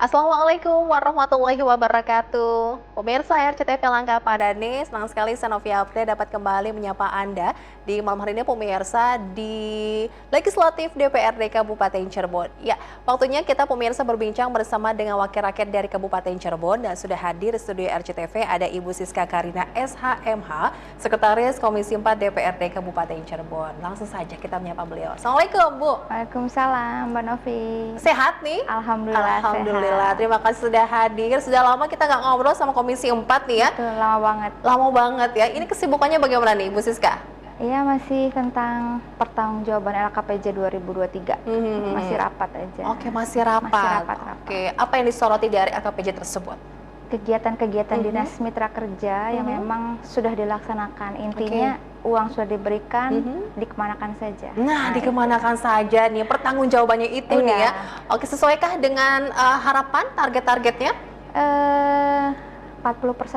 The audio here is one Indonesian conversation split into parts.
Assalamualaikum warahmatullahi wabarakatuh. Pemirsa RCTV Langka Padani, senang sekali Senovia Update dapat kembali menyapa Anda di malam hari ini pemirsa di Legislatif DPRD Kabupaten Cirebon. Ya, waktunya kita pemirsa berbincang bersama dengan wakil rakyat dari Kabupaten Cirebon dan sudah hadir di studio RCTV ada Ibu Siska Karina SHMH, Sekretaris Komisi 4 DPRD Kabupaten Cirebon. Langsung saja kita menyapa beliau. Assalamualaikum, Bu. Waalaikumsalam, Mbak Novi. Sehat nih? Alhamdulillah, Alhamdulillah. sehat. Terima kasih sudah hadir. Sudah lama kita nggak ngobrol sama Komisi 4 nih ya. Betul, lama banget. Lama banget ya. Ini kesibukannya bagaimana nih, Bu Siska? Iya, masih tentang pertanggungjawaban LKPJ 2023. Masih rapat aja. Oke, masih rapat. Oke, apa yang disoroti dari LKPJ tersebut? Kegiatan-kegiatan dinas mitra kerja yang memang sudah dilaksanakan. Intinya uang sudah diberikan, dikemanakan saja. Nah, dikemanakan saja nih pertanggungjawabannya itu nih ya. Oke, sesuaikah dengan harapan target-targetnya? 40%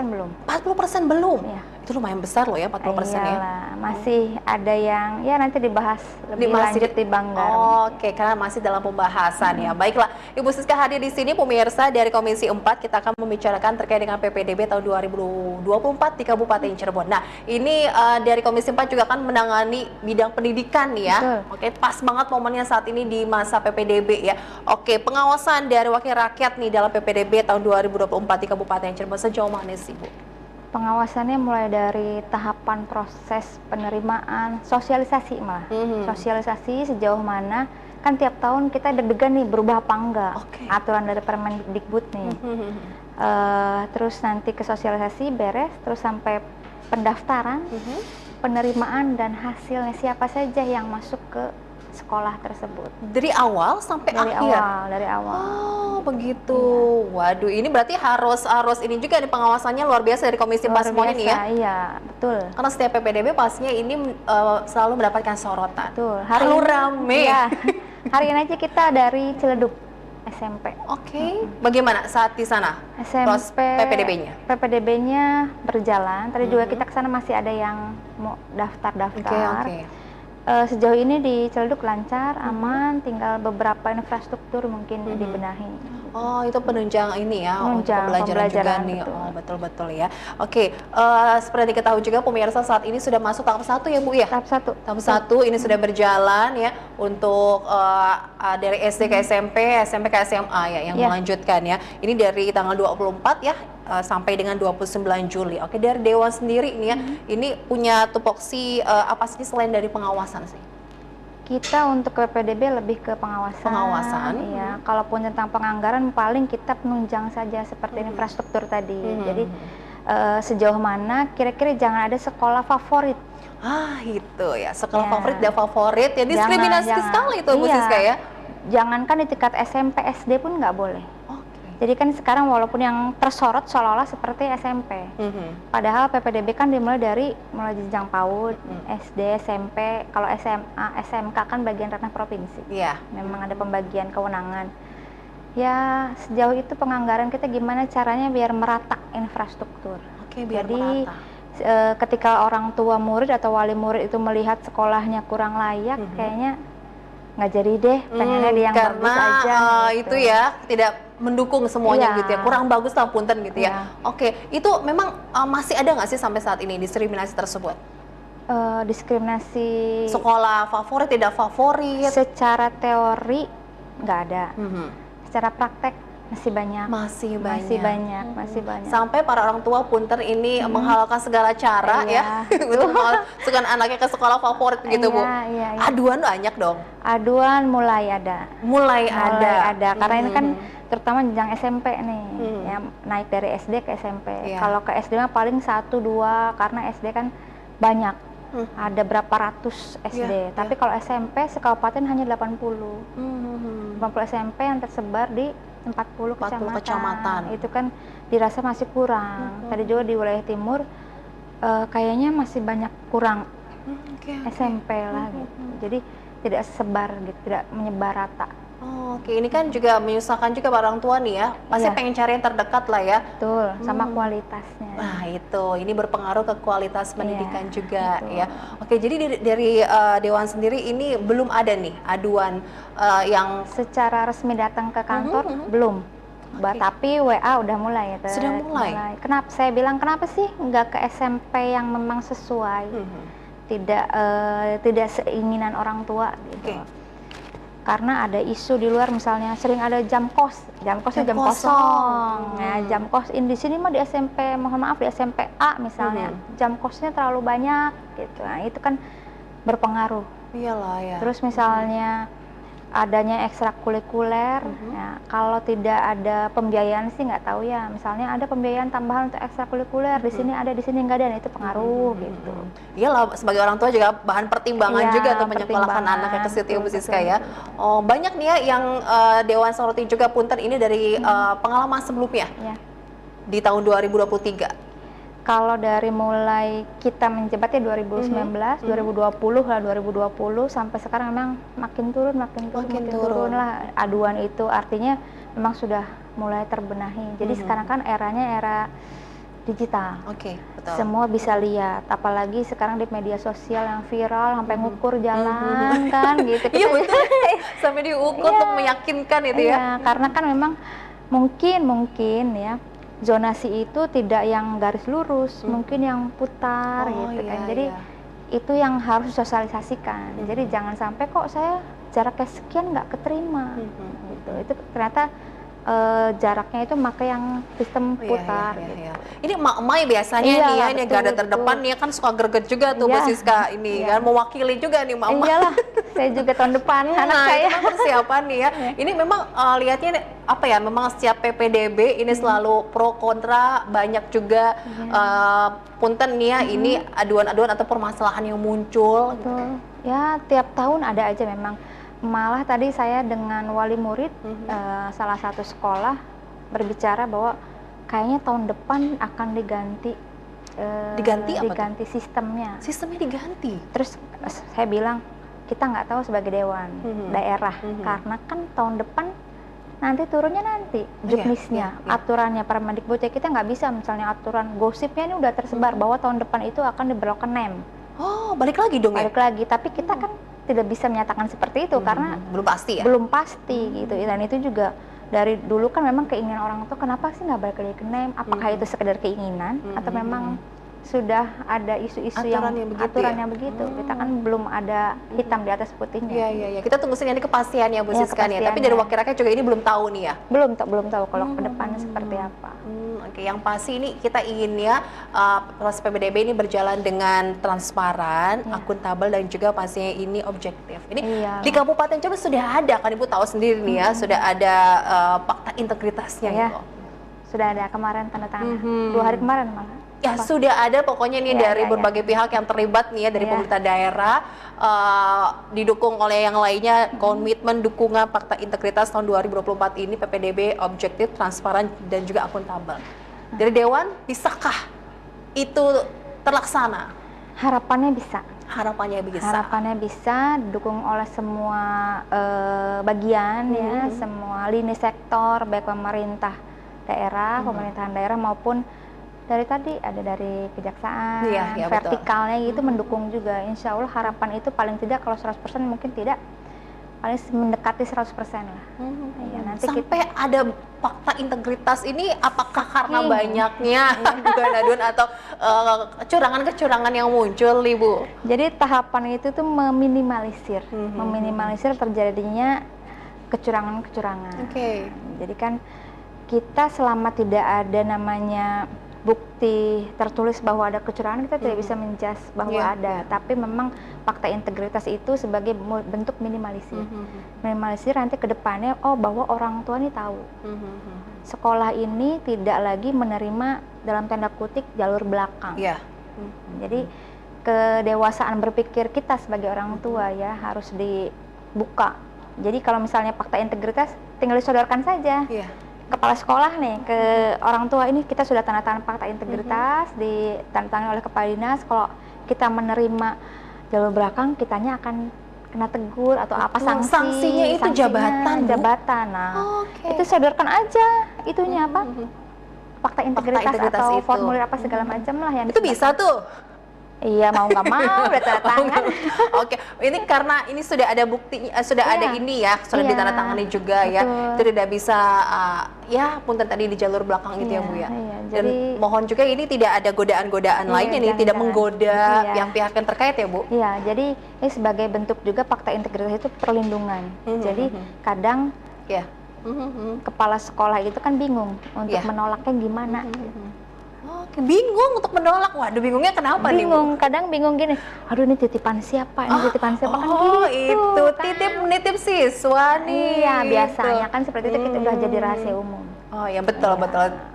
belum. 40% belum? Iya. Itu lumayan besar loh ya, 40% ya. Masih ada yang ya nanti dibahas lebih lanjut di Banggar. Oke, karena masih dalam pembahasan ya. Baiklah, Ibu Siska hadir di sini pemirsa dari Komisi 4, kita akan membicarakan terkait dengan PPDB tahun 2024 di Kabupaten Cirebon. Nah, ini dari Komisi 4 juga akan menangani bidang pendidikan nih ya. Betul. Oke, pas banget momennya saat ini di masa PPDB ya. Oke, pengawasan dari wakil rakyat nih dalam PPDB tahun 2024 di Kabupaten Cirebon sejauh mana sih, Bu? Pengawasannya mulai dari tahapan proses penerimaan, sosialisasi malah. Sosialisasi sejauh mana, kan tiap tahun kita deg-degan nih berubah apa enggak aturan dari Permendikbud nih. Terus nanti ke sosialisasi beres, terus sampai pendaftaran, penerimaan dan hasilnya siapa saja yang masuk ke sekolah tersebut. Dari awal sampai akhir? Dari awal. Oh, begitu. Waduh, ini berarti harus ini juga di pengawasannya luar biasa dari Komisi 4 semuanya nih ya? Iya, betul. Karena setiap PPDB pastinya ini selalu mendapatkan sorotan. Betul. Selalu rame. Iya. Hari ini aja kita dari Ciledug SMP. Oke. Bagaimana saat di sana? SMP PPDB-nya? PPDB-nya berjalan. Tadi juga kita ke sana masih ada yang mau daftar-daftar. Sejauh ini di Ciledug lancar, aman, tinggal beberapa infrastruktur mungkin dibenahi. Oh, itu penunjang ini ya, Penunjang, untuk pembelajaran juga nih. betul. Oh, betul-betul ya. Oke, seperti diketahui juga pemirsa saat ini sudah masuk tahap 1 ya, Bu ya? Tahap 1. Tahap 1 ini sudah berjalan ya untuk dari SD ke SMP, SMP ke SMA ya yang melanjutkan ya. Ini dari tanggal 24 ya sampai dengan 29 Juli. Oke, dari Dewan sendiri ini ya, ini punya tupoksi apa sih selain dari pengawasan sih? Kita untuk PPDB lebih ke pengawasan. Iya, kalaupun tentang penganggaran paling kita penunjang saja seperti infrastruktur tadi. Jadi sejauh mana kira-kira jangan ada sekolah favorit. Ah, itu ya, sekolah favorit dan favorit ya, diskriminasi sekali itu Bu Siska ya. Jangankan di tingkat SMP, SD pun nggak boleh. Jadi kan sekarang walaupun yang tersorot seolah-olah seperti SMP, padahal PPDB kan dimulai dari mulai jenjang PAUD, SD, SMP, kalau SMA, SMK kan bagian ranah provinsi. Iya. Memang ada pembagian kewenangan. Ya sejauh itu penganggaran kita gimana caranya biar merata infrastruktur. Oke, biar jadi merata. ketika orang tua murid atau wali murid itu melihat sekolahnya kurang layak, kayaknya nggak jadi deh, pengennya dia yang bagus aja. Itu ya tidak mendukung semuanya gitu ya, kurang bagus lah punten gitu ya. Oke, itu memang masih ada nggak sih sampai saat ini diskriminasi tersebut? Diskriminasi sekolah favorit tidak favorit? Secara teori nggak ada, secara praktek masih banyak. Masih banyak. Sampai para orang tua punten ini menghalalkan segala cara ya untuk memasukkan anaknya ke sekolah favorit gitu Bu. Aduan banyak dong. Aduan mulai ada. Karena ini kan terutama jenjang SMP nih, ya, naik dari SD ke SMP. Kalau ke SD mah paling 1, 2, karena SD kan banyak. Ada berapa ratus SD, tapi kalau SMP sekabupaten hanya 80. 80 SMP yang tersebar di 40 kecamatan. Itu kan dirasa masih kurang. Tadi juga di wilayah timur kayaknya masih banyak kurang SMP lah gitu. Jadi tidak sebar gitu, tidak menyebar rata. Oke, ini kan juga menyusahkan juga para orang tua nih ya. Pasti pengen cari yang terdekat lah ya. Betul, sama kualitasnya. Nah itu, ini berpengaruh ke kualitas pendidikan juga ya. Oke, jadi dari Dewan sendiri ini belum ada nih aduan yang secara resmi datang ke kantor, belum. Tapi WA udah mulai. Sudah mulai. Kenapa saya bilang kenapa sih nggak ke SMP yang memang sesuai, tidak seinginan orang tua gitu. Karena ada isu di luar, misalnya sering ada jam kosnya jam kosong. Ya, jam kos di sini mah di SMP, mohon maaf di SMP A misalnya, jam kosnya terlalu banyak gitu. Nah, itu kan berpengaruh. Iyalah ya. Terus misalnya adanya ekstrakurikuler, ya, kalau tidak ada pembiayaan sih nggak tahu ya. Misalnya ada pembiayaan tambahan untuk ekstrakurikuler, di sini ada, di sini nggak ada, nah itu pengaruh gitu. Iyalah, sebagai orang tua juga bahan pertimbangan juga untuk menyekolahkan anaknya ke situ Bu Siska ya. Oh, banyak nih ya yang Dewan soroti juga punten ini dari pengalaman sebelumnya di tahun 2023. Kalau dari mulai kita menjabat ya 2019, 2020 lah 2020 sampai sekarang memang makin turun lah aduan itu, artinya memang sudah mulai terbenahi. Jadi sekarang kan eranya era digital. Betul. Semua bisa lihat, apalagi sekarang di media sosial yang viral sampai ngukur jalan kan gitu. Iya betul. Sampai diukur untuk meyakinkan itu ya. Karena kan memang mungkin ya zonasi itu tidak yang garis lurus, mungkin yang putar gitu kan. Jadi itu yang harus disosialisasikan. Jadi jangan sampai kok saya jaraknya sekian nggak keterima gitu. Itu ternyata jaraknya itu pakai yang sistem putar. Gitu. Ini emak-emak biasanya nih ya, ini garda terdepan nih kan suka greget juga tuh Bu Siska ini kan, mewakili juga nih emak-emak. Iyalah, saya juga tahun depan anak saya. Itu persiapan nih ya. Ini memang lihatnya apa ya, memang setiap PPDB ini selalu pro kontra, banyak juga punten nih ya, ini aduan-aduan atau permasalahan yang muncul. Betul. Ya tiap tahun ada aja memang. Malah tadi saya dengan wali murid salah satu sekolah berbicara bahwa kayaknya tahun depan akan diganti sistemnya. Sistemnya diganti. Terus saya bilang kita nggak tahu sebagai dewan daerah karena kan tahun depan nanti turunnya juknisnya, aturannya Permendikbud, kita nggak bisa misalnya aturan gosipnya ini udah tersebar bahwa tahun depan itu akan diberlakukan NEM. Oh, balik lagi dong ya? Balik lagi, tapi kita kan tidak bisa menyatakan seperti itu karena belum pasti ya? Belum pasti gitu. Dan itu juga dari dulu kan memang keinginan orang tua, kenapa sih nggak balik lagi ke NEM? Apakah itu sekedar keinginan atau memang sudah ada isu-isu aturan yang begitu. Kita kan belum ada hitam di atas putihnya. Iya. Kita tunggu sih nanti kepastiannya Bu Siska ya. Tapi dari wakil rakyat juga ini belum tahu nih ya? Belum tahu kalau ke depannya seperti apa. Yang pasti ini kita inginnya proses PPDB ini berjalan dengan transparan, akuntabel, dan juga pastinya ini objektif. Ini di Kabupaten Ciamis sudah ada kan, Ibu tahu sendiri nih ya, sudah ada fakta integritasnya gitu. Sudah ada kemarin tanda tangan, 2 hari kemarin malah. Ya sudah ada pokoknya nih dari berbagai pihak yang terlibat nih ya, dari pemerintah daerah, didukung oleh yang lainnya, komitmen dukungan fakta integritas tahun 2024 ini PPDB objektif, transparan, dan juga akuntabel. Dari Dewan, bisakah itu terlaksana? Harapannya bisa. Harapannya bisa, didukung oleh semua bagian ya, semua lini sektor, baik pemerintah daerah, pemerintahan daerah maupun dari tadi ada dari kejaksaan, vertikalnya itu mendukung juga. Insya Allah harapan itu paling tidak kalau 100% mungkin tidak, paling mendekati 100% lah. Nanti sampai ada fakta integritas ini, apakah karena banyaknya aduan-aduan atau kecurangan-kecurangan yang muncul, Ibu? Jadi tahapan itu tuh meminimalisir terjadinya kecurangan-kecurangan. Jadi kan kita selama tidak ada namanya bukti tertulis bahwa ada kecurangan, kita tidak bisa menjas bahwa ada. Tapi memang fakta integritas itu sebagai bentuk minimalisir. Minimalisir nanti ke depannya, bahwa orang tua ini tahu. Sekolah ini tidak lagi menerima dalam tanda kutip jalur belakang. Jadi kedewasaan berpikir kita sebagai orang tua ya harus dibuka. Jadi kalau misalnya fakta integritas tinggal disodorkan saja. Kepala sekolah nih ke orang tua, ini kita sudah tanda tangan fakta integritas, ditandatangani oleh kepala dinas. Kalau kita menerima jalur belakang, kitanya akan kena tegur atau apa sanksinya itu jabatan. Nah, itu sodorkan aja itunya fakta integritas atau formulir apa segala macam lah yang itu bisa tuh. Iya, mau nggak mau udah tanda tangan. Oke, ini karena ini sudah ada bukti, sudah ada ini ya, sudah ditandatangani juga ya. Itu tidak bisa ya punten tadi di jalur belakang itu ya Bu ya. Dan mohon juga ini tidak ada godaan-godaan lainnya nih, tidak menggoda pihak-pihak yang terkait ya Bu. Iya, jadi ini sebagai bentuk juga fakta integritas itu perlindungan. Jadi kadang kepala sekolah itu kan bingung untuk menolaknya gimana. Oke, bingung untuk menolak. Waduh, bingungnya kenapa nih, Bu? Bingung, kadang bingung gini, aduh ini titipan siapa, ini titipan siapa, kan gitu. Oh, itu kan. Nitip siswa nih. Iya, biasanya kan seperti itu kita udah jadi rahasia umum. Oh ya, betul.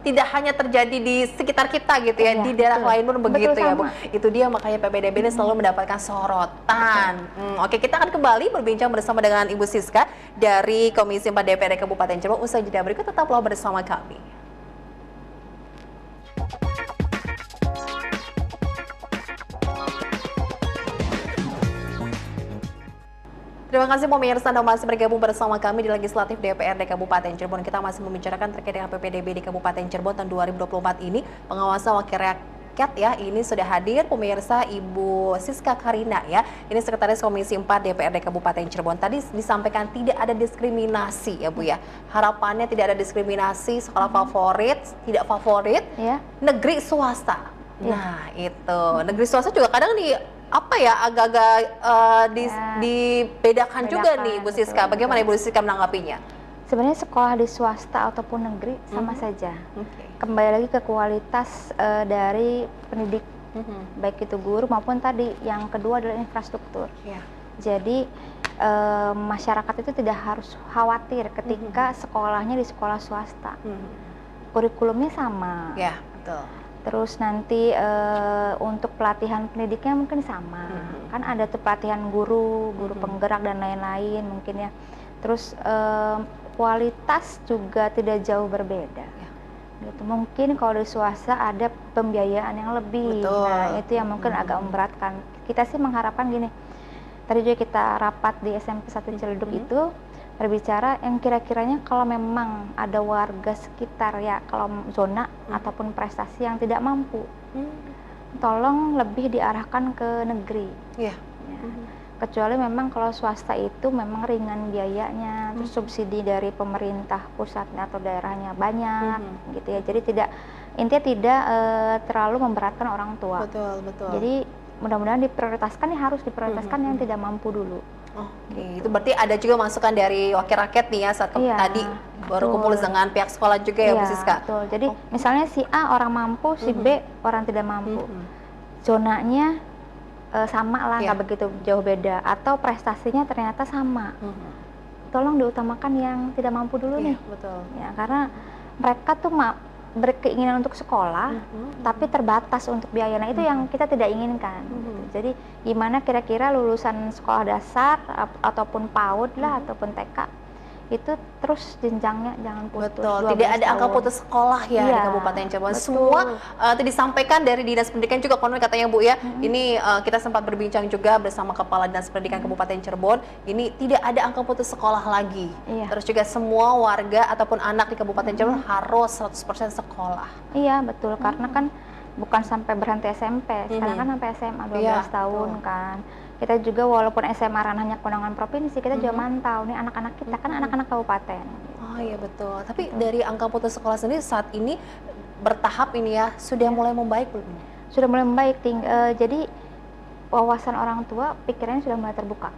Tidak hanya terjadi di sekitar kita gitu ya, di daerah lain pun begitu ya, Bu. Itu dia makanya PPDB ini selalu mendapatkan sorotan. Oke, kita akan kembali berbincang bersama dengan Ibu Siska dari Komisi 4 DPRD Kabupaten Cirebon. Usai jeda berikut tetaplah bersama kami. Terima kasih pemirsa Anda masih bergabung bersama kami di Legislatif DPRD Kabupaten Cirebon. Kita masih membicarakan terkait dengan PPDB di Kabupaten Cirebon tahun 2024 ini. Pengawasan Wakil Rakyat ya, ini sudah hadir pemirsa Ibu Siska Karina ya. Ini Sekretaris Komisi 4 DPRD Kabupaten Cirebon. Tadi disampaikan tidak ada diskriminasi ya Bu ya. Harapannya tidak ada diskriminasi, sekolah favorit, tidak favorit, negeri swasta. Nah itu, negeri swasta juga kadang apa ya agak-agak dibedakan juga nih Bu Siska. Bagaimana Ibu Siska menanggapinya? Sebenarnya sekolah di swasta ataupun negeri sama saja. Kembali lagi ke kualitas dari pendidik, baik itu guru maupun tadi yang kedua adalah infrastruktur. Jadi masyarakat itu tidak harus khawatir ketika sekolahnya di sekolah swasta. Kurikulumnya sama. Ya, betul. Terus nanti untuk pelatihan pendidiknya mungkin sama, kan ada tuh pelatihan guru penggerak dan lain-lain mungkin ya. Terus kualitas juga tidak jauh berbeda. Gitu. Mungkin kalau di swasta ada pembiayaan yang lebih. Nah itu yang mungkin agak memberatkan. Kita sih mengharapkan gini. Tadi juga kita rapat di SMP 1 Ciledug itu berbicara yang kira-kiranya kalau memang ada warga sekitar ya, kalau zona ataupun prestasi yang tidak mampu, tolong lebih diarahkan ke negeri. Kecuali memang kalau swasta itu memang ringan biayanya, terus subsidi dari pemerintah pusatnya atau daerahnya banyak, gitu ya. Jadi intinya tidak terlalu memberatkan orang tua. Betul. Jadi mudah-mudahan diprioritaskan, ya harus diprioritaskan yang tidak mampu dulu. Oke, itu berarti ada juga masukan dari wakil rakyat nih ya saat tadi baru kumpul dengan pihak sekolah juga ya Bu Siska. Betul. Jadi misalnya si A orang mampu, si B orang tidak mampu. Zonanya sama lah, nggak begitu jauh beda. Atau prestasinya ternyata sama. Tolong diutamakan yang tidak mampu dulu nih. Betul. Ya, karena mereka tuh berkeinginan untuk sekolah, tapi terbatas untuk biaya. Nah itu yang kita tidak inginkan. Jadi gimana kira-kira lulusan sekolah dasar ataupun PAUD lah ataupun TK itu terus jenjangnya jangan putus. Betul, tidak ada angka putus sekolah ya di Kabupaten Cirebon. Semua disampaikan dari Dinas Pendidikan juga konon katanya Bu ya. Ini kita sempat berbincang juga bersama Kepala Dinas Pendidikan Kabupaten Cirebon. Ini tidak ada angka putus sekolah lagi. Terus juga semua warga ataupun anak di Kabupaten Cirebon harus 100% sekolah. Iya, betul. Karena kan bukan sampai berhenti SMP, sekarang kan sampai SMA 12 tahun kan. Kita juga walaupun SMA ranahnya kewenangan provinsi, kita juga mantau nih anak-anak kita kan anak-anak kabupaten. Oh iya betul. Tapi dari angka putus sekolah sendiri saat ini bertahap ini ya sudah mulai membaik belum? Sudah mulai membaik. Jadi wawasan orang tua pikirannya sudah mulai terbuka.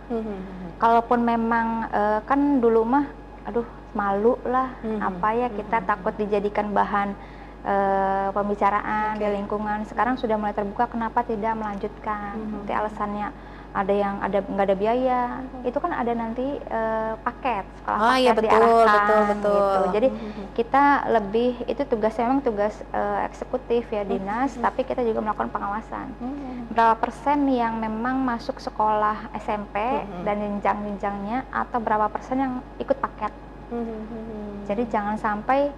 Kalaupun memang kan dulu mah, aduh malu lah, apa ya kita takut dijadikan bahan pembicaraan di lingkungan. Sekarang sudah mulai terbuka, kenapa tidak melanjutkan? Nanti alasannya ada yang nggak ada biaya, itu kan ada nanti paket sekolah paket diarahkan gitu. Jadi kita lebih itu tugasnya memang tugas eksekutif ya dinas, tapi kita juga melakukan pengawasan. Berapa persen yang memang masuk sekolah SMP dan jenjang-jenjangnya, atau berapa persen yang ikut paket. Jadi jangan sampai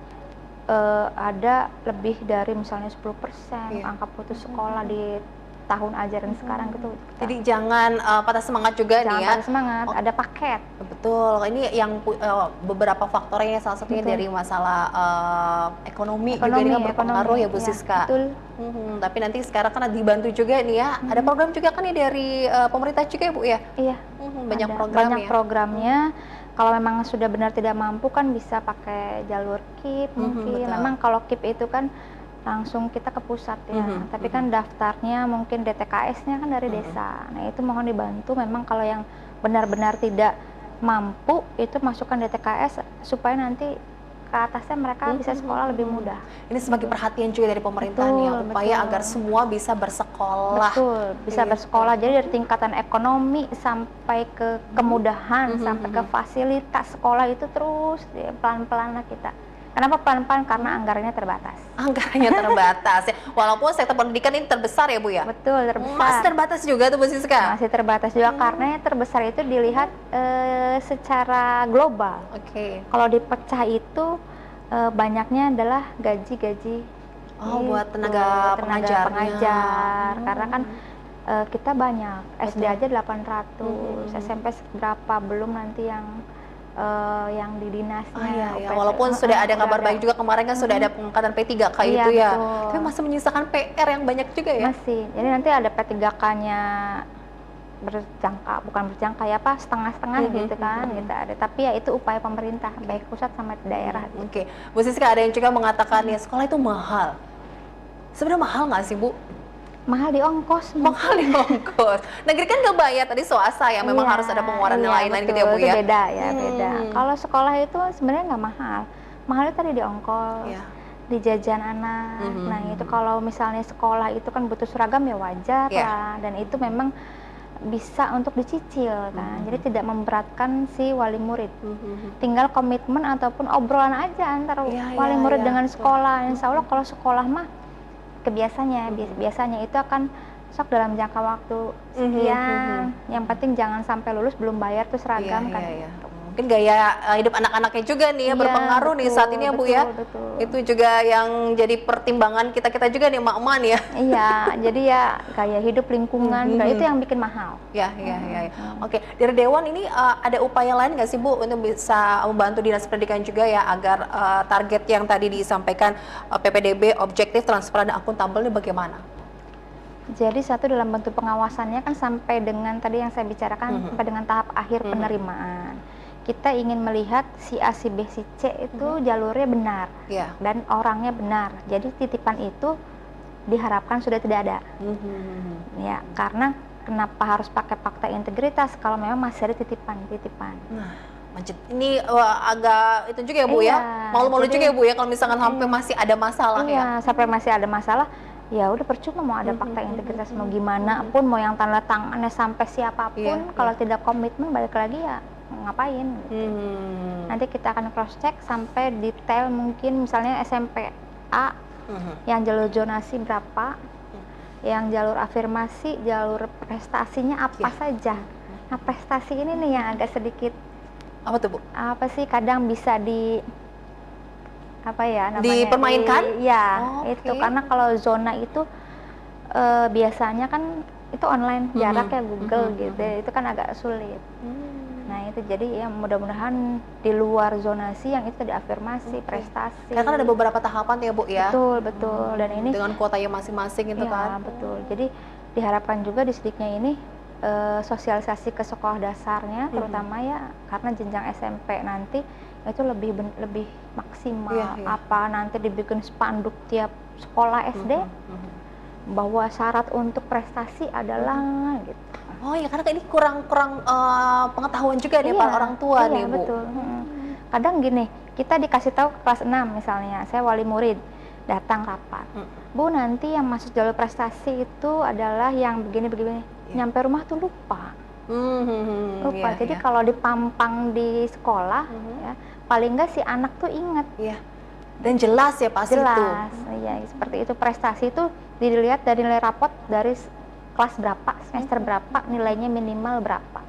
ada lebih dari misalnya 10% angka putus sekolah di tahun ajaran sekarang gitu. Jadi jangan patah semangat juga Jangan nih ya. patah semangat, ada paket. Betul, ini yang beberapa faktornya, salah satunya dari masalah ekonomi juga ini kan berpengaruh ya Bu Siska. Betul. Tapi nanti sekarang kan dibantu juga nih ya, ada program juga kan nih dari pemerintah juga ya Bu ya? Iya, banyak program banyak programnya. Kalau memang sudah benar tidak mampu kan bisa pakai jalur KIP mungkin. Memang kalau KIP itu kan langsung kita ke pusat ya. Tapi kan daftarnya mungkin DTKS-nya kan dari desa. Nah itu mohon dibantu. Memang kalau yang benar-benar tidak mampu itu masukkan DTKS supaya nanti ke atasnya mereka bisa sekolah lebih mudah. Ini sebagai perhatian juga dari pemerintah nih ya, upaya agar semua bisa bersekolah. Betul, bisa bersekolah. Jadi dari tingkatan ekonomi sampai ke kemudahan, sampai ke fasilitas sekolah itu terus pelan-pelan lah kita. Kenapa pelan-pelan? Karena anggarannya terbatas. Anggarannya terbatas ya. Walaupun sektor pendidikan ini terbesar ya Bu ya? Betul, terbesar. Masih terbatas juga tuh Bu Siska? Masih terbatas juga karena yang terbesar itu dilihat secara global. Kalau dipecah itu banyaknya adalah gaji-gaji. Buat tenaga pengajar. Karena kan kita banyak, SD aja 800, SMP berapa, belum nanti yang di dinasnya. Walaupun sudah ada kabar baik juga kemarin kan sudah ada pengangkatan P3K itu ya. Tapi masih menyisakan PR yang banyak juga ya. Masih. Jadi nanti ada P3K-nya bukan berjangka ya Pak, setengah-setengah gitu kan, gitu ada. Tapi ya itu upaya pemerintah baik pusat sama daerah. Bu Siska, ada yang juga mengatakan ya sekolah itu mahal. Sebenarnya mahal nggak sih Bu? Mahal di ongkos. Mahal di ongkos. Negeri kan nggak bayar, tadi swasta yang memang harus ada pengeluaran lain-lain gitu ya Bu ya. Beda ya, beda. Kalau sekolah itu sebenarnya nggak mahal. Mahalnya tadi di ongkos, di jajan anak. Nah itu kalau misalnya sekolah itu kan butuh seragam ya wajar lah. Dan itu memang bisa untuk dicicil kan, jadi tidak memberatkan si wali murid. Tinggal komitmen ataupun obrolan aja antara wali murid dengan sekolah. Insya Allah kalau sekolah mah biasanya itu akan sok dalam jangka waktu sekian. Yang penting jangan sampai lulus belum bayar tuh seragam kan. Mungkin gaya hidup anak-anaknya juga nih ya berpengaruh nih saat ini ya Bu ya. Itu juga yang jadi pertimbangan kita juga nih emak-emak nih ya. Iya, jadi ya gaya hidup, lingkungan, itu yang bikin mahal. Oke, dari Dewan ini ada upaya lain nggak sih Bu untuk bisa membantu Dinas Pendidikan juga ya agar target yang tadi disampaikan PPDB objektif, transparan, dan akuntabel ini bagaimana? Jadi satu dalam bentuk pengawasannya kan sampai dengan tadi yang saya bicarakan sampai dengan tahap akhir penerimaan. Kita ingin melihat si A, si B, si C itu jalurnya benar dan orangnya benar. Jadi titipan itu diharapkan sudah tidak ada. Ya, karena kenapa harus pakai fakta integritas kalau memang masih ada titipan. Nah, ini agak itu juga ya Bu ya. Malu-malu juga ya Bu ya kalau misalkan sampai masih ada masalah ya. Sampai masih ada masalah. Ya udah percuma mau ada fakta integritas mau gimana pun, mau yang tanda tangannya sampai siapapun, kalau tidak komitmen balik lagi ya ngapain gitu. Nanti kita akan cross check sampai detail, mungkin misalnya SMP A yang jalur zonasi berapa, yang jalur afirmasi, jalur prestasinya apa saja. Nah prestasi ini nih yang agak sedikit apa tuh Bu? Apa sih kadang bisa dipermainkan? Itu karena kalau zona itu biasanya kan itu online jarak ya Google gitu, itu kan agak sulit. Nah itu jadi ya mudah-mudahan di luar zonasi yang itu diafirmasi prestasi. Karena kan ada beberapa tahapan ya Bu ya. Betul. Dan ini dengan kuotanya masing-masing itu kan. Betul. Jadi diharapkan juga disdiknya ini sosialisasi ke sekolah dasarnya terutama ya, karena jenjang SMP nanti itu lebih maksimal. Apa nanti dibikin spanduk tiap sekolah SD bahwa syarat untuk prestasi adalah gitu. Oh ya, karena ini kurang pengetahuan juga nih para orang tua nih Bu. Betul. Kadang gini, kita dikasih tahu kelas 6 misalnya, saya wali murid datang rapat. Bu, nanti yang masuk jalur prestasi itu adalah yang begini-begini. Nyampe rumah tuh lupa. Jadi kalau dipampang di sekolah ya, paling enggak si anak tuh ingat. Dan jelas ya pasti itu. Jelas. Iya, seperti itu. Prestasi itu dilihat dari nilai rapot dari kelas berapa, semester berapa, nilainya minimal berapa.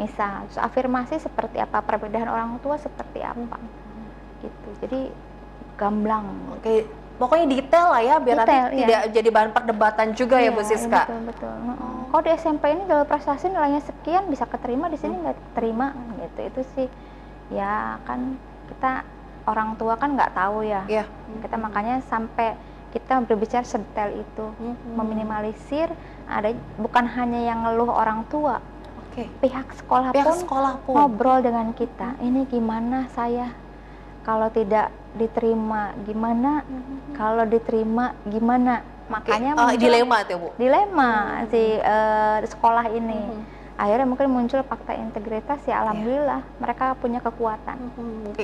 Misal, terus afirmasi seperti apa, perbedaan orang tua seperti apa. Gitu. Jadi gamblang. Pokoknya detail lah ya, biar detail, nanti tidak jadi bahan perdebatan juga ya Bu Siska. Betul. Kalau di SMP ini jalur prestasi nilainya sekian bisa keterima, di sini nggak terima gitu. Itu sih ya kan kita orang tua kan nggak tahu ya. Kita makanya sampai kita berbicara sedetail itu, meminimalisir ada bukan hanya yang ngeluh orang tua. Pihak sekolah pun ngobrol dengan kita. Ini gimana saya kalau tidak diterima gimana, kalau diterima gimana, makanya dilema tuh Bu. Dilema si sekolah ini. Akhirnya mungkin muncul fakta integritas ya, alhamdulillah mereka punya kekuatan.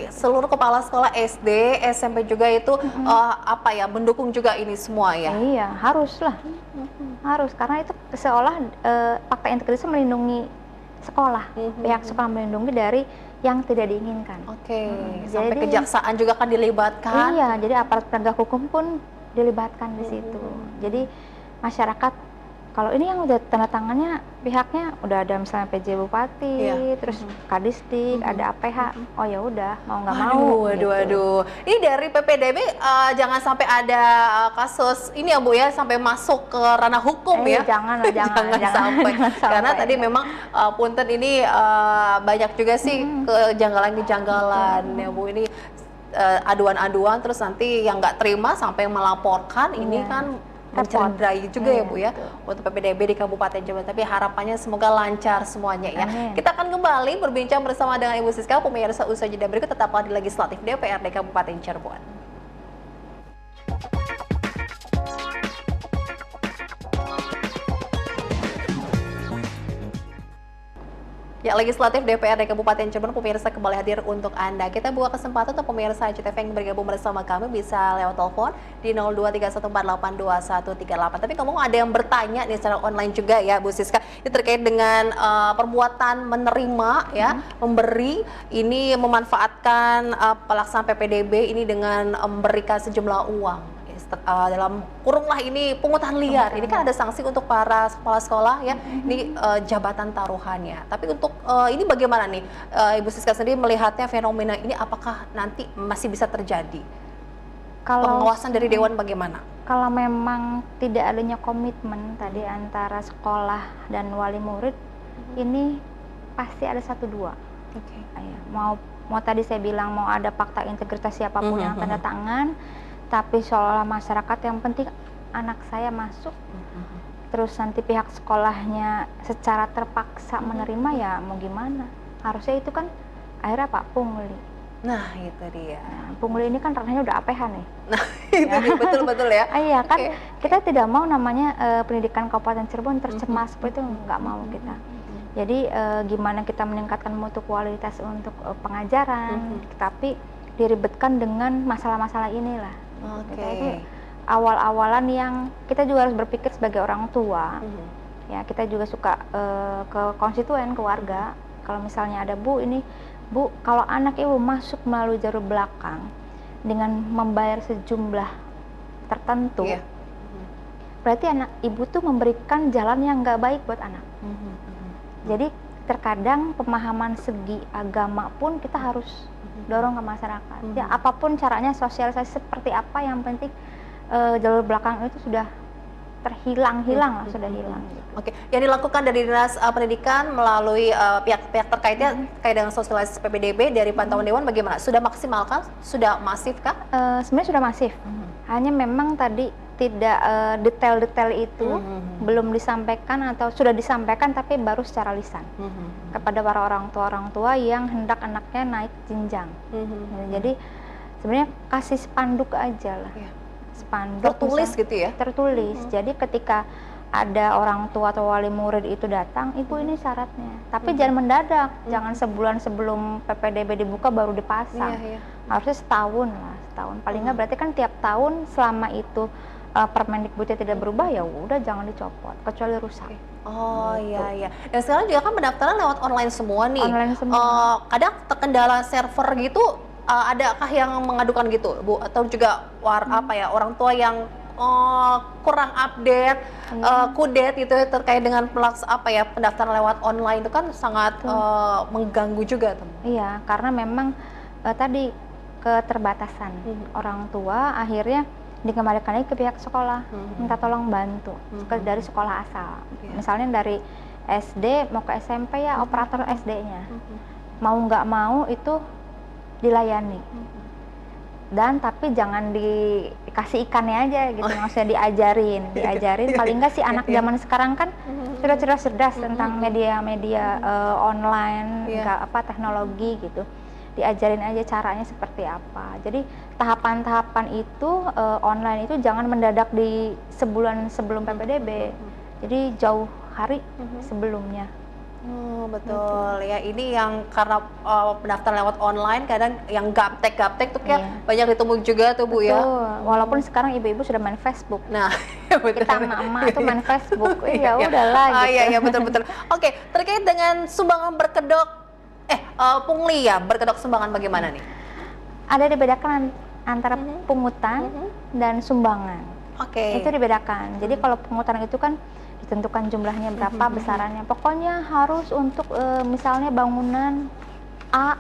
Seluruh kepala sekolah SD, SMP juga itu mendukung juga ini semua ya. Iya, haruslah. Harus, karena itu seolah fakta integritas melindungi sekolah, pihak sekolah melindungi dari yang tidak diinginkan. Sampai jadi, kejaksaan juga kan dilibatkan. Iya, jadi aparat penegak hukum pun dilibatkan di situ. Jadi masyarakat kalau ini yang udah tanda tangannya pihaknya udah ada misalnya PJ Bupati, terus Kadisdik, ada APH. Oh ya udah, mau nggak mau. Aduh. Ini dari PPDB jangan sampai ada kasus ini ya Bu ya, sampai masuk ke ranah hukum ya. Jangan sampai. Karena tadi memang punten ini banyak juga sih kejanggalan ya Bu, ini aduan-aduan terus nanti yang nggak terima sampai melaporkan ini kan mencederai juga ya Bu ya untuk PPDB di Kabupaten Cirebon. Tapi harapannya semoga lancar semuanya ya. Kita akan kembali berbincang bersama dengan Ibu Siska. Pemirsa, usai jeda berikut tetaplah di Legislatif DPRD Kabupaten Cirebon. Ya, Legislatif DPRD Kabupaten Cirebon, pemirsa kembali hadir untuk Anda. Kita buka kesempatan untuk pemirsa CTV yang bergabung bersama kami bisa lewat telepon di 0231482138. Tapi kamu ada yang bertanya nih secara online juga ya Bu Siska, ini terkait dengan perbuatan menerima ya, memberi, ini memanfaatkan pelaksanaan PPDB ini dengan memberikan sejumlah uang. Dalam kurung lah ini pungutan liar. Ini kan ada sanksi untuk para kepala sekolah ya. Ini jabatan taruhannya. Tapi untuk ini bagaimana nih Ibu Siska sendiri melihatnya fenomena ini, apakah nanti masih bisa terjadi? Kalau pengawasan dari Dewan bagaimana? Kalau memang tidak adanya komitmen tadi antara sekolah dan wali murid, ini pasti ada 1-2. Mau tadi saya bilang mau ada fakta integritas siapapun yang tanda tangan, tapi seolah masyarakat yang penting anak saya masuk, terus nanti pihak sekolahnya secara terpaksa menerima, ya mau gimana? Harusnya itu kan akhirnya Pak pungli. Nah itu dia. Pungli ini kan ranahnya udah APH nih. Nah itu dia, betul ya. Iya kan, kita tidak mau namanya pendidikan Kabupaten Cirebon tercemar seperti itu, nggak mau kita. Jadi gimana kita meningkatkan mutu kualitas untuk pengajaran, tapi diribetkan dengan masalah-masalah inilah. Itu awal-awalan yang kita juga harus berpikir sebagai orang tua. Ya, kita juga suka ke konstituen, ke warga. Kalau misalnya ada Bu, kalau anak ibu masuk melalui jalur belakang dengan membayar sejumlah tertentu, berarti anak ibu tuh memberikan jalan yang nggak baik buat anak. Jadi terkadang pemahaman segi agama pun kita harus dorong ke masyarakat. Ya apapun caranya, sosialisasi seperti apa, yang penting jalur belakang itu sudah hilang lah, sudah hilang. Yang dilakukan dari Dinas Pendidikan melalui pihak-pihak terkaitnya terkait dengan sosialisasi PPDB dari pantauan Dewan bagaimana? Sudah maksimal kah? Sudah masif kah? Sebenarnya sudah masif. Hanya memang tadi tidak detail-detail itu belum disampaikan, atau sudah disampaikan tapi baru secara lisan kepada para orang tua yang hendak anaknya naik jenjang. Jadi sebenarnya kasih spanduk aja lah, spanduk tertulis gitu ya. Tertulis. Jadi ketika ada orang tua atau wali murid itu datang, ibu ini syaratnya, tapi jangan mendadak, jangan sebulan sebelum PPDB dibuka baru dipasang. Harusnya setahun paling nggak. Berarti kan tiap tahun selama itu Permendikbudnya tidak berubah, ya udah jangan dicopot kecuali rusak. Iya. Dan sekarang juga kan pendaftaran lewat online semua nih. Kadang terkendala server gitu, adakah yang mengadukan gitu Bu, atau juga orang tua yang kurang update, kudet gitu terkait dengan pendaftaran lewat online itu kan sangat mengganggu juga teman. Iya, karena memang tadi keterbatasan orang tua, akhirnya dikembalikan lagi ke pihak sekolah, minta tolong bantu dari sekolah asal. Misalnya dari SD mau ke SMP ya operator SD-nya. Mau nggak mau itu dilayani. Dan tapi jangan dikasih ikannya aja gitu, maksudnya diajarin. Paling nggak sih anak zaman sekarang kan sudah cerdas tentang media-media online, teknologi gitu. Diajarin aja caranya seperti apa. Jadi tahapan-tahapan itu online itu jangan mendadak di sebulan sebelum PPDB. Jadi jauh hari sebelumnya. Oh, betul ya, ini yang karena pendaftaran lewat online kadang yang gaptek tuh kayak banyak ditemui juga tuh Bu. Betul. Ya. Walaupun sekarang ibu-ibu sudah main Facebook. Nah, betul. Kita mama tuh main Facebook. Ya udahlah gitu. Iya betul. Oke, terkait dengan sumbangan berkedok pungli ya, berkedok sumbangan bagaimana nih? Ada dibedakan antara pungutan dan sumbangan. Itu dibedakan. Jadi kalau pungutan itu kan ditentukan jumlahnya berapa, besarannya. Pokoknya harus untuk misalnya bangunan A,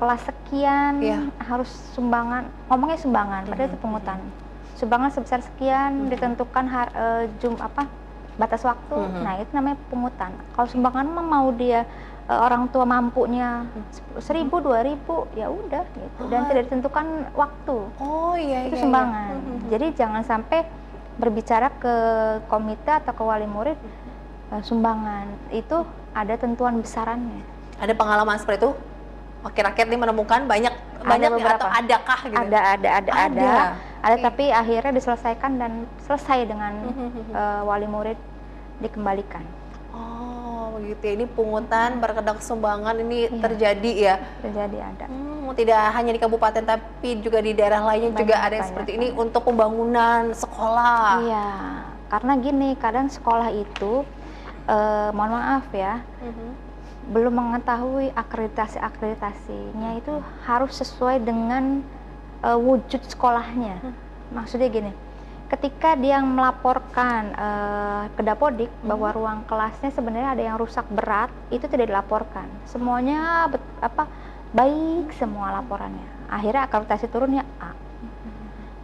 kelas sekian, harus sumbangan. Ngomongnya sumbangan, padahal itu pungutan. Sumbangan sebesar sekian, ditentukan batas waktu. Nah itu namanya pungutan. Kalau sumbangan mau dia orang tua mampunya 1.000, 2.000, ya udah gitu. Dan tidak ditentukan waktu. Itu sumbangan. Jadi jangan sampai berbicara ke komite atau ke wali murid sumbangan itu ada tentuan besarannya. Ada pengalaman seperti itu? Oke, rakyat ini menemukan banyak atau adakah gitu? Ada, tapi akhirnya diselesaikan dan selesai dengan wali murid dikembalikan. Oh begitu, ini pungutan berkedok sumbangan ini terjadi ya? Terjadi, ada. Tidak hanya di kabupaten tapi juga di daerah lainnya juga ada yang seperti ini untuk pembangunan sekolah. Iya, karena gini, kadang sekolah itu mohon maaf ya, belum mengetahui akreditasinya itu harus sesuai dengan wujud sekolahnya. Maksudnya gini, ketika dia melaporkan ke Dapodik bahwa ruang kelasnya sebenarnya ada yang rusak berat, itu tidak dilaporkan. Semuanya baik semua laporannya. Akhirnya akreditasi turunnya A.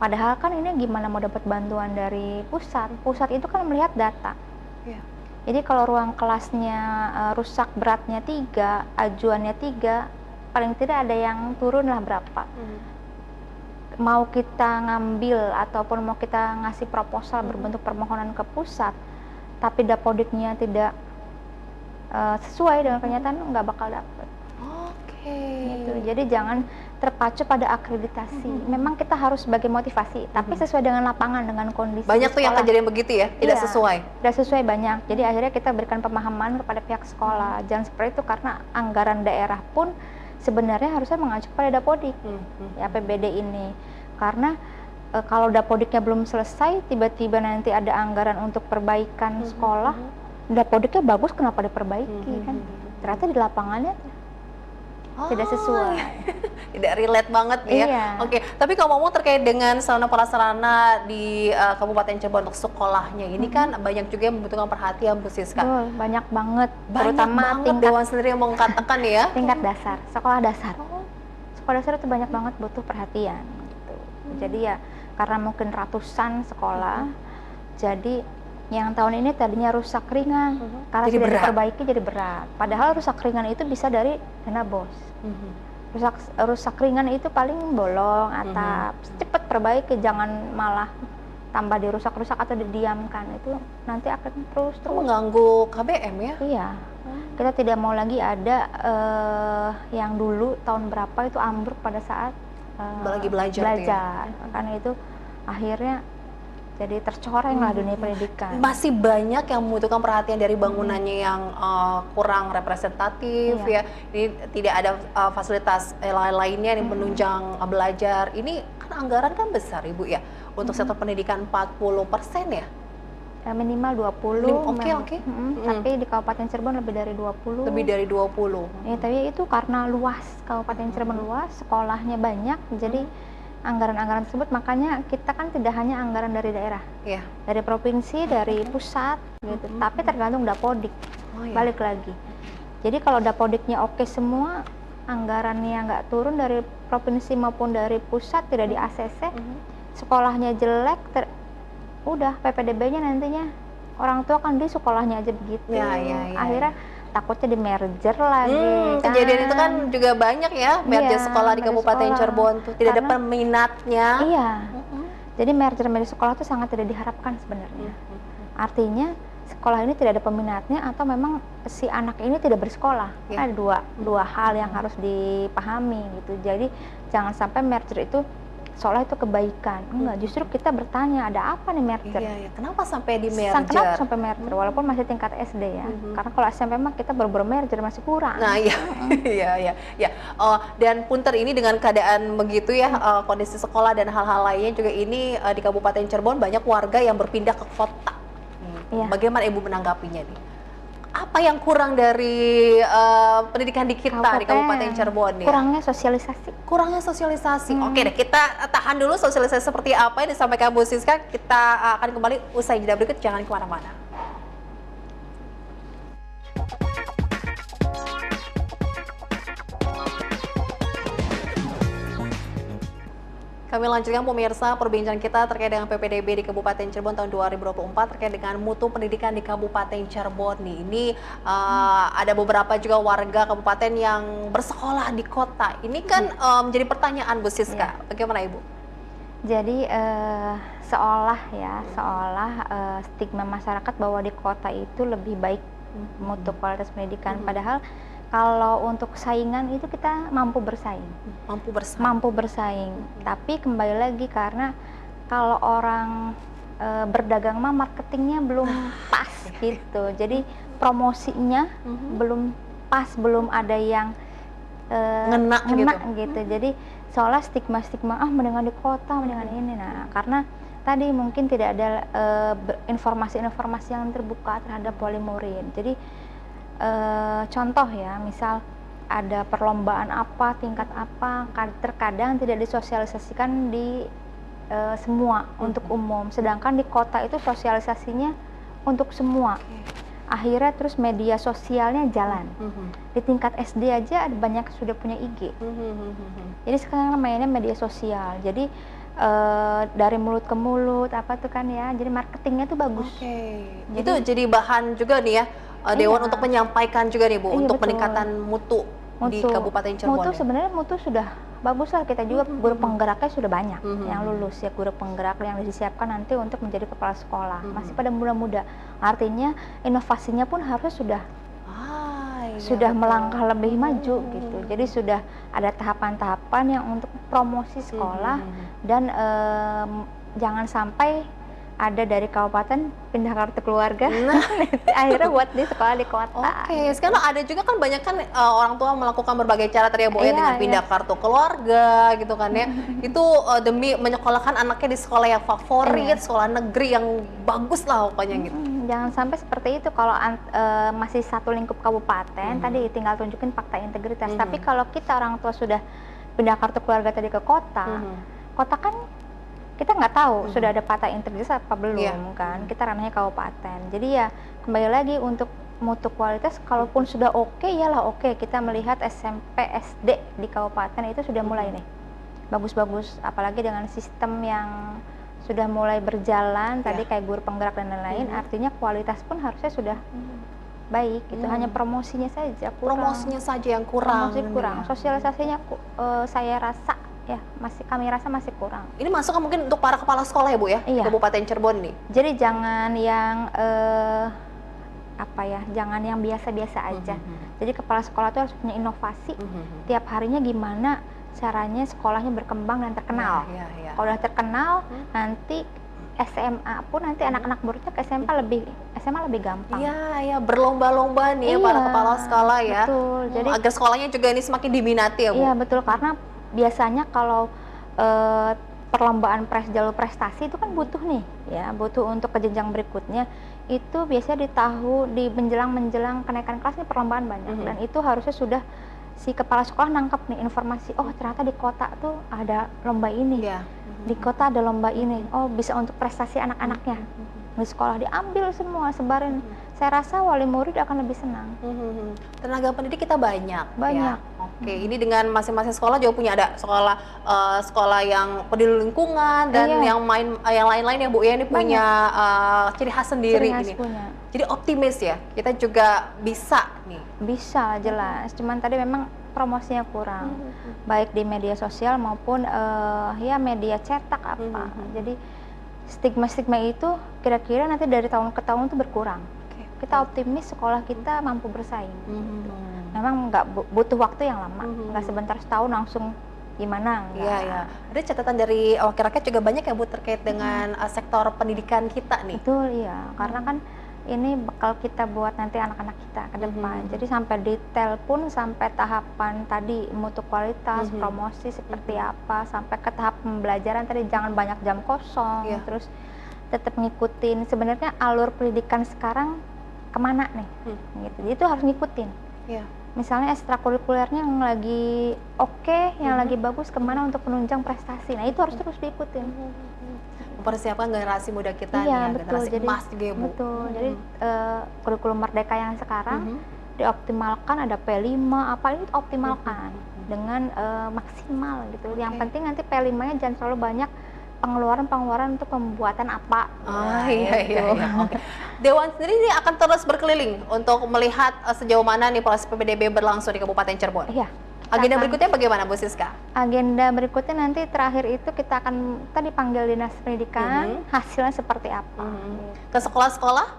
Padahal kan ini gimana mau dapat bantuan dari pusat? Pusat itu kan melihat data. Jadi kalau ruang kelasnya rusak beratnya 3, ajuannya 3, paling tidak ada yang turun lah berapa. Mau kita ngambil ataupun mau kita ngasih proposal berbentuk permohonan ke pusat, tapi Dapodiknya tidak sesuai dengan kenyataan, nggak bakal dapet. Gitu. Jadi jangan terpacu pada akreditasi. Memang kita harus sebagai motivasi, tapi sesuai dengan lapangan, dengan kondisi. Banyak tuh yang kejadian begitu ya, tidak sesuai. Tidak sesuai banyak. Jadi akhirnya kita berikan pemahaman kepada pihak sekolah. Jangan seperti itu, karena anggaran daerah pun sebenarnya harusnya mengacu pada Dapodik, ya APBD ini. Karena kalau Dapodiknya belum selesai, tiba-tiba nanti ada anggaran untuk perbaikan sekolah, Dapodiknya bagus, kenapa diperbaiki kan? Ternyata di lapangannya tidak sesuai. Tidak relate banget nih ya. Oke, tapi kalau mau terkait dengan sarana prasarana di Kabupaten Cirebon untuk sekolahnya, ini kan banyak juga yang membutuhkan perhatian Bu Siska. Banyak banget. Terutama Dewan sendiri yang mengatakan ya. Tingkat dasar, sekolah dasar. Sekolah dasar itu banyak banget butuh perhatian. Gitu. Jadi ya karena mungkin ratusan sekolah, jadi yang tahun ini tadinya rusak ringan, karena sudah diperbaiki jadi berat. Padahal rusak ringan itu bisa dari dana BOS. Rusak ringan itu paling bolong atap, cepat perbaiki, jangan malah tambah dirusak-rusak atau didiamkan, itu nanti akan terus mengganggu KBM ya. Iya, kita tidak mau lagi ada yang dulu tahun berapa itu ambruk pada saat lagi belajar. Ya? Karena itu akhirnya jadi tercoreng lah dunia pendidikan. Masih banyak yang membutuhkan perhatian dari bangunannya yang kurang representatif ya. Ini tidak ada fasilitas lainnya yang menunjang belajar. Ini kan anggaran kan besar Ibu ya. Untuk sektor pendidikan 40% ya? Minimal 20. Oke. Tapi di Kabupaten Cirebon lebih dari 20. Lebih dari 20. Ya, tapi itu karena luas, Kabupaten Cirebon luas, sekolahnya banyak, jadi anggaran-anggaran tersebut, makanya kita kan tidak hanya anggaran dari daerah, dari provinsi, dari pusat, gitu. Tapi tergantung Dapodik. Balik lagi. Jadi kalau Dapodiknya oke semua, anggarannya nggak turun dari provinsi maupun dari pusat, tidak di ACC, sekolahnya jelek, udah PPDB-nya nantinya orang tua kan di sekolahnya aja begitu. Akhirnya takutnya di merger lagi. Kejadian itu kan juga banyak ya, merger sekolah di Kabupaten Cirebon tuh tidak ada peminatnya. Iya. Jadi merger sekolah itu sangat tidak diharapkan sebenarnya. Artinya sekolah ini tidak ada peminatnya atau memang si anak ini tidak bersekolah. Ada dua hal yang harus dipahami gitu. Jadi jangan sampai merger itu seolah itu kebaikan. Enggak, justru kita bertanya ada apa nih merger? Kenapa sampai di merger? Kenapa sampai merger? Walaupun masih tingkat SD ya. Karena kalau SMP mah kita baru merger masih kurang. Nah iya. Dan punter ini dengan keadaan begitu ya, kondisi sekolah dan hal-hal lainnya juga ini di Kabupaten Cirebon banyak warga yang berpindah ke kota. Bagaimana Ibu menanggapinya nih? Apa yang kurang dari pendidikan di kita di Kabupaten Cirebon nih? Kurangnya sosialisasi. Oke deh, kita tahan dulu sosialisasi seperti apa yang disampaikan Bu Siska. Kita akan kembali usai jeda berikut, jangan kemana-mana. Kami lanjutkan pemirsa perbincangan kita terkait dengan PPDB di Kabupaten Cirebon tahun 2024 terkait dengan mutu pendidikan di Kabupaten Cirebon nih. Ini ada beberapa juga warga kabupaten yang bersekolah di kota. Ini kan menjadi pertanyaan Bu Siska. Bagaimana Ibu? Jadi seolah stigma masyarakat bahwa di kota itu lebih baik mutu kualitas pendidikan. Padahal kalau untuk saingan itu kita mampu bersaing. Tapi kembali lagi karena kalau orang berdagang mah marketingnya belum pas gitu. Jadi promosinya belum pas, belum ada yang ngena gitu. Jadi seolah stigma mendingan di kota, mendingan ini. Nah, karena tadi mungkin tidak ada informasi-informasi yang terbuka terhadap wali murid. Jadi contoh ya, misal ada perlombaan apa, tingkat apa, terkadang tidak disosialisasikan di semua untuk umum. Sedangkan di kota itu sosialisasinya untuk semua. Akhirnya terus media sosialnya jalan. Di tingkat SD aja ada banyak sudah punya IG. Jadi sekarang mainnya media sosial. Jadi dari mulut ke mulut apa tuh kan ya. Jadi marketingnya tuh bagus. Jadi, itu jadi bahan juga nih ya. Dewan untuk menyampaikan juga nih Bu, untuk peningkatan mutu di Kabupaten Cirebon. Sebenarnya mutu sudah bagus lah, kita juga guru penggeraknya sudah banyak yang lulus ya, guru penggerak yang disiapkan nanti untuk menjadi kepala sekolah. Masih pada muda-muda, artinya inovasinya pun harusnya sudah melangkah lebih maju gitu. Jadi sudah ada tahapan-tahapan yang untuk promosi sekolah dan jangan sampai ada dari kabupaten pindah kartu keluarga, akhirnya buat di sekolah di kota. Sekarang ada juga kan banyak kan orang tua melakukan berbagai cara tadi ya Bu, dengan pindah kartu keluarga gitu kan ya. Itu demi menyekolahkan anaknya di sekolah yang favorit, sekolah negeri yang bagus lah pokoknya gitu. Jangan sampai seperti itu. Kalau masih satu lingkup kabupaten, tadi tinggal tunjukin fakta integritas. Tapi kalau kita orang tua sudah pindah kartu keluarga tadi ke kota, kota kan kita nggak tahu sudah ada fakta integritas apa belum kan, kita ranahnya kabupaten. Jadi ya kembali lagi untuk mutu kualitas, kalaupun sudah kita melihat SMP SD di kabupaten itu sudah mulai nih bagus-bagus, apalagi dengan sistem yang sudah mulai berjalan tadi kayak guru penggerak dan lain-lain. Artinya kualitas pun harusnya sudah baik gitu. Hanya promosinya saja kurang. Promosi kurang, sosialisasinya saya rasa kami rasa masih kurang. Ini masuk mungkin untuk para kepala sekolah ya Bu ya, Kabupaten Cirebon nih. Jadi jangan yang jangan yang biasa-biasa aja. Jadi kepala sekolah itu harus punya inovasi. Tiap harinya gimana caranya sekolahnya berkembang dan terkenal. Kalau udah terkenal, nanti SMA pun nanti anak-anak muridnya ke SMA lebih gampang. Berlomba-lomba nih ya para kepala sekolah ya. Betul. Jadi agar sekolahnya juga ini semakin diminati ya Bu. Iya betul, karena biasanya kalau perlombaan jalur prestasi itu kan butuh untuk ke jenjang berikutnya. Itu biasanya di menjelang kenaikan kelas nih perlombaan banyak. Dan itu harusnya sudah si kepala sekolah nangkep nih informasi, oh ternyata di kota tuh ada lomba ini, di kota ada lomba ini, oh bisa untuk prestasi anak-anaknya. Di sekolah diambil semua, sebarin. Saya rasa wali murid akan lebih senang. Tenaga pendidik kita banyak. Oke, ini dengan masing-masing sekolah juga punya ada sekolah yang peduli lingkungan dan yang lain-lain ya Bu ya, ini punya ciri khas sendiri ini. Punya. Jadi optimis ya, kita juga bisa nih. Bisa jelas, cuman tadi memang promosinya kurang, baik di media sosial maupun ya media cetak apa. Jadi stigma-stigma itu kira-kira nanti dari tahun ke tahun itu berkurang. Kita optimis sekolah kita mampu bersaing. Memang nggak butuh waktu yang lama, nggak sebentar setahun langsung gimana. Iya. Ada catatan dari wakil rakyat juga banyak ya Bu terkait dengan sektor pendidikan kita nih. Betul, iya. Karena kan ini bakal kita buat nanti anak-anak kita ke depan. Jadi sampai detail pun, sampai tahapan tadi mutu kualitas, promosi seperti apa, sampai ke tahap pembelajaran tadi jangan banyak jam kosong, terus tetap ngikutin sebenarnya alur pendidikan sekarang kemana nih, gitu. Jadi itu harus ngikutin. Misalnya ekstrakurikulernya yang lagi yang lagi bagus kemana untuk menunjang prestasi. Nah itu harus terus diikutin. Mempersiapkan generasi muda kita nih ya, generasi emas juga ya Bu. Betul, jadi kurikulum merdeka yang sekarang dioptimalkan, ada P5, apa ini optimalkan dengan maksimal gitu. Yang penting nanti P5-nya jangan terlalu banyak pengeluaran untuk pembuatan apa. Iya. Oke. Dewan sendiri ini akan terus berkeliling untuk melihat sejauh mana nih proses PPDB berlangsung di Kabupaten Cirebon. Iya. Agenda berikutnya bagaimana Bu Siska? Agenda berikutnya nanti terakhir itu kita akan tadi panggil Dinas Pendidikan, hasilnya seperti apa. Ke sekolah-sekolah?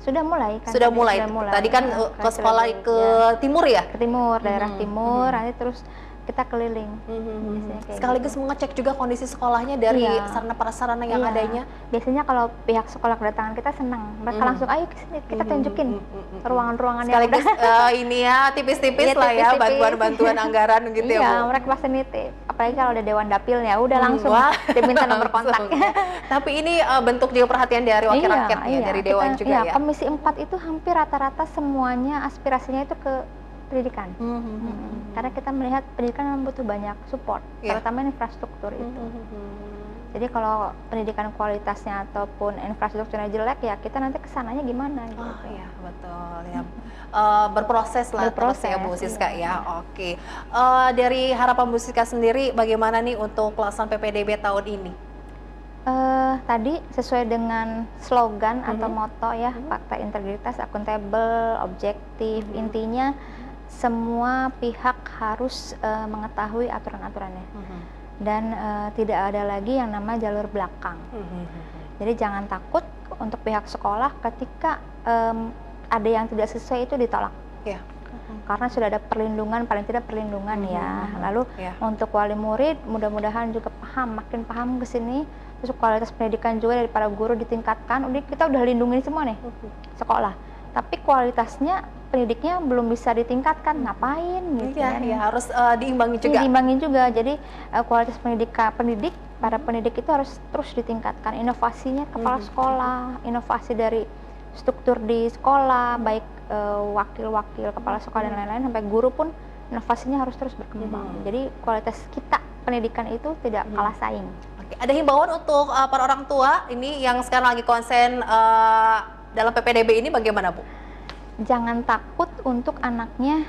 Sudah mulai kan? Sudah mulai. Tadi kan ke sekolah ke timur ya? Ke timur, daerah timur, nanti terus kita keliling. Sekaligus mengecek juga kondisi sekolahnya dari sarana prasarana yang adanya. Biasanya kalau pihak sekolah kedatangan kita senang, mereka langsung ayo kesini kita tunjukin ruangan-ruangan yang sekaligus ini ya tipis-tipis lah ya bantuan-bantuan anggaran gitu ya Bu. Iya, mereka pasti nitip. Apalagi kalau ada dewan dapilnya, udah langsung diminta nomor kontak. Tapi ini bentuk juga perhatian dari wakil rakyat ya, dari dewan juga ya. Komisi 4 itu hampir rata-rata semuanya aspirasinya itu ke pendidikan. Karena kita melihat pendidikan memang butuh banyak support, terutama infrastruktur itu. Jadi kalau pendidikan kualitasnya ataupun infrastrukturnya jelek ya kita nanti kesananya gimana gitu. Iya betul ya. Berproses lah terus ya Bu Siska ya. Oke. Dari harapan Bu Siska sendiri bagaimana nih untuk pelaksanaan PPDB tahun ini? Tadi sesuai dengan slogan atau moto ya, fakta, integritas, akuntabel, objektif. Intinya semua pihak harus mengetahui aturan-aturannya dan tidak ada lagi yang nama jalur belakang. Jadi jangan takut untuk pihak sekolah ketika ada yang tidak sesuai itu ditolak. Karena sudah ada perlindungan, paling tidak perlindungan ya. Lalu untuk wali murid mudah-mudahan juga makin paham ke sini. Terus kualitas pendidikan juga dari para guru ditingkatkan. Kita udah lindungin semua nih sekolah. Tapi kualitasnya pendidiknya belum bisa ditingkatkan, ngapain gitu ya. Harus diimbangi juga. Diimbangin juga. Jadi kualitas para pendidik itu harus terus ditingkatkan. Inovasinya kepala sekolah, inovasi dari struktur di sekolah, baik wakil-wakil kepala sekolah dan lain-lain sampai guru pun inovasinya harus terus berkembang. Jadi kualitas kita pendidikan itu tidak kalah saing. Oke. Ada himbauan untuk para orang tua ini yang sekarang lagi konsen dalam PPDB ini bagaimana Bu? Jangan takut untuk anaknya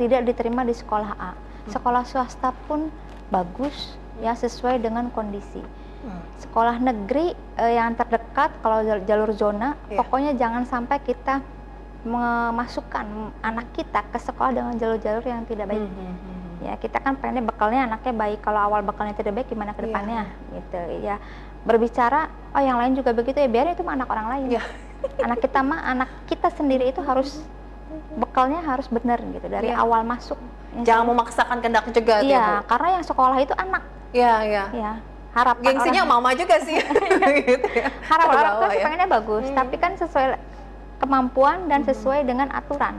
tidak diterima di sekolah A. Sekolah swasta pun bagus ya sesuai dengan kondisi. Sekolah negeri yang terdekat kalau jalur zona, pokoknya jangan sampai kita memasukkan anak kita ke sekolah dengan jalur-jalur yang tidak baik. Ya kita kan pengennya bekalnya anaknya baik. Kalau awal bekalnya tidak baik gimana ke depannya gitu ya. Berbicara yang lain juga begitu ya, biar itu anak orang lain. Anak kita sendiri itu harus bekalnya harus benar gitu dari awal masuk. Jangan memaksakan kehendak juga gitu ya Bu. Karena yang sekolah itu anak. Iya. Harapan gengsinya mama juga sih. Gitu ya. Harapan orang tua sih pengennya bagus, tapi kan sesuai kemampuan dan sesuai dengan aturan.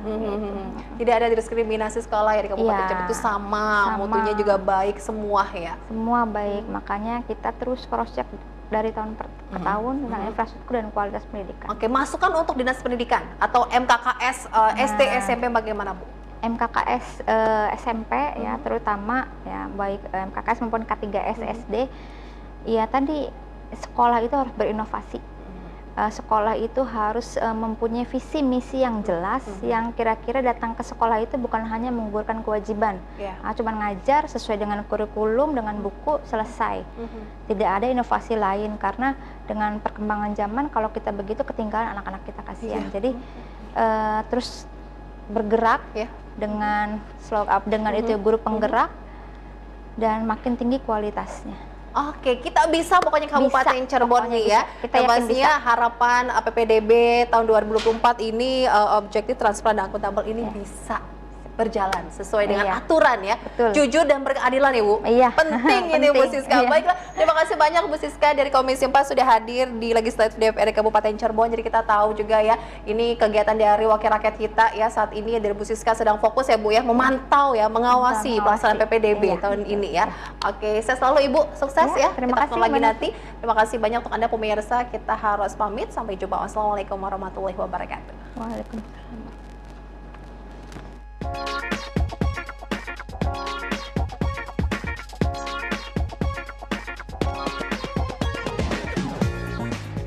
Tidak ada diskriminasi sekolah ya di Kabupaten Cirebon itu sama, mutunya juga baik semua ya. Semua baik, makanya kita terus cross check dari tahun ke tahun tentang infrastruktur dan kualitas pendidikan. Oke, masukan untuk Dinas Pendidikan atau MKKS SD SMP bagaimana Bu? MKKS SMP ya terutama ya baik MKKS maupun K3S SD ya tadi sekolah itu harus berinovasi. sekolah itu harus mempunyai visi misi yang jelas, yang kira-kira datang ke sekolah itu bukan hanya menggugurkan kewajiban, cuma ngajar sesuai dengan kurikulum, dengan buku, selesai. Tidak ada inovasi lain, karena dengan perkembangan zaman kalau kita begitu ketinggalan anak-anak kita, kasihan. Jadi terus bergerak dengan slow up, dengan itu guru penggerak, dan makin tinggi kualitasnya. Oke, kita bisa pokoknya Kabupaten Cirebon nih ya. Kita pastinya harapan PPDB tahun 2024 ini objektif, transparan, dan akuntabel ini bisa berjalan sesuai dengan aturan ya. Jujur dan berkeadilan ya Bu. Penting ini Bu Siska. Baiklah, terima kasih banyak Bu Siska dari Komisi 4 sudah hadir di Legislatif DPR Kabupaten Cirebon. Jadi kita tahu juga ya, ini kegiatan dari wakil rakyat kita ya saat ini dari Bu Siska sedang fokus ya Bu ya, memantau ya, mengawasi pelaksanaan PPDB tahun ini ya. Oke, saya selalu Ibu, sukses ya. Terima kasih lagi nanti. Terima kasih banyak untuk Anda pemirsa. Kita harus pamit. Sampai jumpa. Wassalamualaikum warahmatullahi wabarakatuh. Waalaikumsalam.